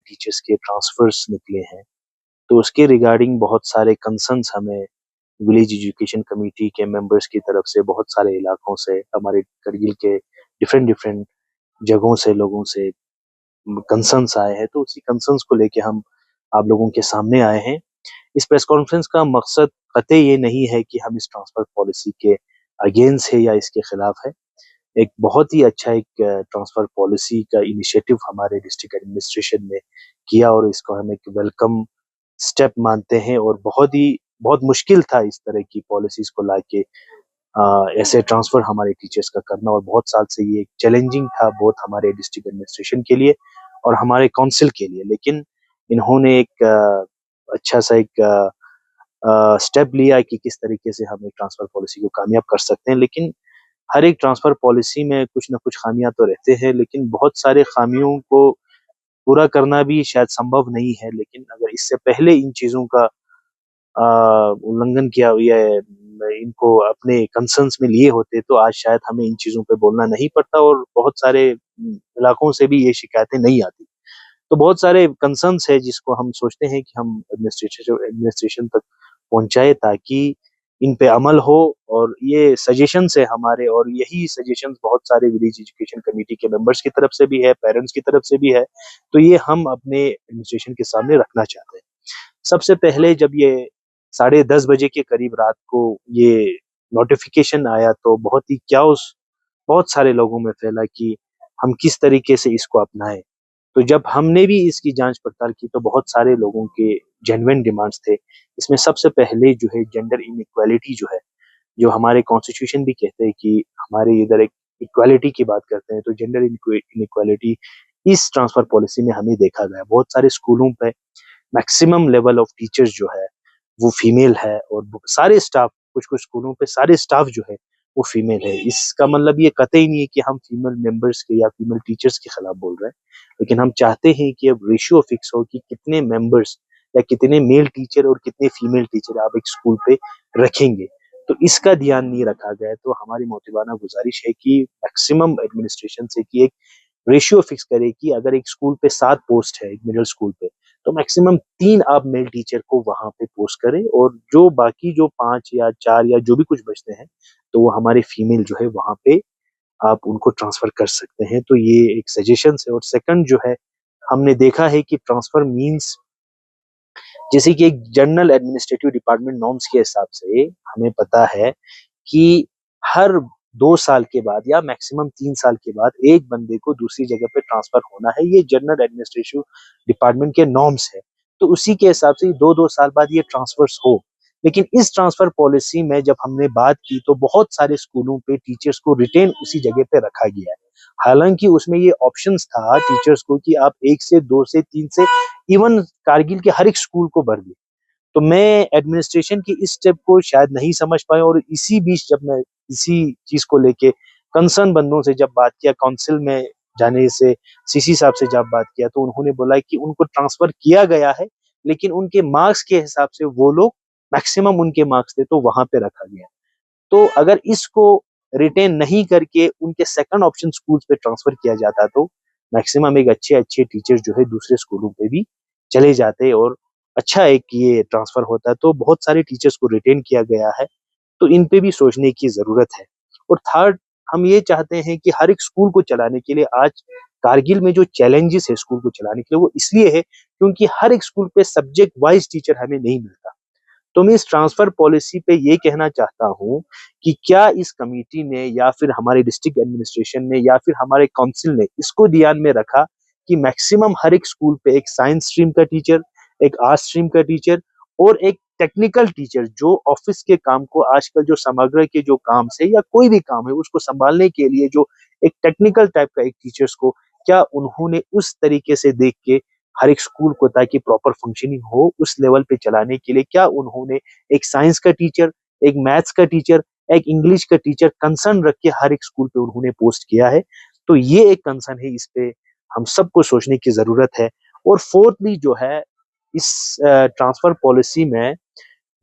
Teachers के transverse निकले हैं, तो उसके रिगार्डिंग बहुत सारे कंसर्न्स हमें विलेज एजुकेशन कमेटी के मेंबर्स की तरफ से बहुत सारे इलाकों से, हमारे करगिल के डिफरेंट डिफरेंट जगहों से, लोगों से कंसर्न्स आए हैं। तो उसी कंसर्न्स को लेके हम आप लोगों के सामने आए हैं। इस प्रेस कॉन्फ्रेंस का मकसद कतई ये नहीं है कि हम इस ट्रांसफर पॉलिसी के अगेंस्ट है या इसके खिलाफ है। एक बहुत ही अच्छा एक ट्रांसफर पॉलिसी का इनिशिएटिव हमारे डिस्ट्रिक्ट एडमिनिस्ट्रेशन ने किया और इसको हम एक वेलकम स्टेप मानते हैं और बहुत मुश्किल था इस तरह की पॉलिसीज को लाके ऐसे ट्रांसफर हमारे टीचर्स का करना, और बहुत साल से ये चैलेंजिंग था बहुत हमारे डिस्ट्रिक्ट एडमिनिस्ट्रेशन के लिए और हमारे काउंसिल के लिए। लेकिन इन्होंने एक अच्छा सा एक स्टेप लिया कि किस तरीके से हम एक ट्रांसफर पॉलिसी को कामयाब कर सकते हैं। लेकिन हर एक ट्रांसफर पॉलिसी में कुछ ना कुछ खामियां तो रहते हैं, लेकिन बहुत सारे खामियों को पूरा करना भी शायद संभव नहीं है। लेकिन अगर इससे पहले इन चीजों का उल्लंघन किया या इनको अपने कंसर्न्स में लिए होते तो आज शायद हमें इन चीजों पे बोलना नहीं पड़ता और बहुत सारे इलाकों से भी ये शिकायतें नहीं आती। तो बहुत सारे कंसर्न्स है जिसको हम सोचते हैं कि हम एडमिनिस्ट्रेशन एडमिनिस्ट्रेशन तक पहुंचाए ताकि इन पे अमल हो। और ये सजेशंस है हमारे, और यही सजेशंस बहुत सारे विलेज एजुकेशन कमेटी के मेंबर्स की तरफ से भी है, पेरेंट्स की तरफ से भी है। तो ये हम अपने एडमिनिस्ट्रेशन के सामने रखना चाहते हैं। सबसे पहले जब ये 10:30 बजे के करीब रात को ये नोटिफिकेशन आया तो बहुत ही क्याउस बहुत सारे लोगों में फैला कि हम किस तरीके से इसको अपनाएं। तो जब हमने भी इसकी जांच पड़ताल की तो बहुत सारे लोगों के जेन्युइन डिमांड्स थे। इसमें सबसे पहले जो है जेंडर इनइक्वालिटी जो है, जो हमारे कॉन्स्टिट्यूशन भी कहते हैं कि हमारे इधर एक इक्वालिटी की बात करते हैं, तो जेंडर इनइक्वालिटी इस ट्रांसफर पॉलिसी में हमें देखा गया। बहुत सारे स्कूलों पे मैक्सिमम लेवल ऑफ टीचर्स जो है वो फीमेल है, और सारे स्टाफ, कुछ कुछ स्कूलों पे सारे स्टाफ जो है वो फीमेल है। इसका मतलब ये कतई नहीं है कि हम फीमेल मेंबर्स के या फीमेल टीचर्स के खिलाफ बोल रहे हैं, लेकिन हम चाहते हैं कि अब रेशियो फिक्स हो कि कितने मेंबर्स या कितने मेल टीचर और कितने फीमेल टीचर आप एक स्कूल पे रखेंगे। तो इसका ध्यान नहीं रखा गया है। तो हमारी मोटिवाना गुजारिश है कि मैक्सिमम एडमिनिस्ट्रेशन से कि एक रेशियो फिक्स करे कि अगर एक स्कूल पे 7 पोस्ट है, एक मिडिल स्कूल पे, तो मैक्सिमम 3 आप मेल टीचर को वहां पे पोस्ट करें, और जो बाकी जो 5 या 4 या जो भी कुछ बचते हैं तो वो हमारे फीमेल जो है वहां पे आप उनको ट्रांसफर कर सकते हैं। तो ये एक सजेशन है। और सेकंड जो है, हमने देखा है कि ट्रांसफर मींस जैसे कि एक जनरल एडमिनिस्ट्रेटिव डिपार्टमेंट नॉर्म्स के हिसाब से हमें पता है कि हर 2 साल के बाद या मैक्सिमम 3 साल के बाद एक बंदे को दूसरी जगह पे ट्रांसफर होना है। ये जनरल एडमिनिस्ट्रेटिव डिपार्टमेंट के नॉर्म्स है। तो उसी के हिसाब से 2-2 साल बाद ये ट्रांसफर्स हो। लेकिन इस ट्रांसफर पॉलिसी में जब हमने बात की तो बहुत सारे स्कूलों पे टीचर्स को रिटेन उसी जगह पे रखा गया है। हालांकि उसमें ये ऑप्शंस था टीचर्स को कि आप 1 से 2 से 3 से इवन कारगिल के हर एक स्कूल को भर दें। तो मैं एडमिनिस्ट्रेशन की इस स्टेप को शायद नहीं समझ पाया, और इसी बीच जब मैं इसी चीज को लेके कंसर्न बंदों से जब बात किया, काउंसिल में जाने से सीसी साहब से जब बात किया, तो उन्होंने बोला कि उनको ट्रांसफर किया गया है, लेकिन उनके मार्क्स के हिसाब से वो लोग मैक्सिमम उनके मार्क्स थे तो वहां पे रखा गया। तो अगर इसको रिटेन नहीं करके उनके सेकंड ऑप्शन स्कूल्स पे ट्रांसफर किया जाता तो मैक्सिमम एक अच्छे अच्छे टीचर जो है दूसरे स्कूलों पे भी चले जाते और अच्छा एक ये ट्रांसफर होता। तो बहुत सारे टीचर्स को रिटेन किया गया है, तो इन पे भी सोचने की जरूरत है। और थर्ड, हम ये चाहते हैं कि हर एक स्कूल को चलाने के लिए आज कारगिल में जो चैलेंजेस है स्कूल को चलाने के लिए, वो इसलिए है क्योंकि हर एक स्कूल पे सब्जेक्ट वाइज टीचर हमें नहीं मिलता। तो मैं इस ट्रांसफर पॉलिसी पे ये कहना चाहता हूँ कि क्या इस कमेटी ने या फिर हमारे डिस्ट्रिक्ट एडमिनिस्ट्रेशन ने या फिर हमारे काउंसिल ने इसको ध्यान में रखा कि मैक्सिमम हर एक स्कूल पे एक साइंस स्ट्रीम का टीचर, एक आर्ट स्ट्रीम का टीचर और एक टेक्निकल टीचर जो ऑफिस के काम को, आजकल जो समग्र के जो काम से या कोई भी काम है उसको संभालने के लिए जो एक टेक्निकल टाइप का एक टीचर्स को, क्या उन्होंने उस तरीके से देख के हर एक स्कूल को, ताकि प्रॉपर फंक्शनिंग हो उस लेवल पे चलाने के लिए, क्या उन्होंने एक साइंस का टीचर, एक मैथ्स का टीचर, एक इंग्लिश का टीचर कंसर्न रख के हर एक स्कूल पे उन्होंने पोस्ट किया है। तो ये एक कंसर्न है, इस पे हम सबको सोचने की जरूरत है। और फोर्थली जो है, इस ट्रांसफर पॉलिसी में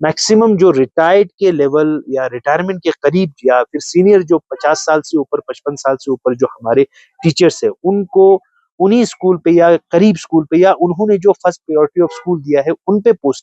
मैक्सिमम जो रिटायर्ड के लेवल या रिटायरमेंट के करीब या फिर सीनियर जो 50 साल से ऊपर, 55 साल से ऊपर जो हमारे टीचर्स है, उनको उन्हीं स्कूल पे या करीब स्कूल पे या उन्होंने जो फर्स्ट प्रायोरिटी ऑफ स्कूल दिया है, उन पे पोस्टिंग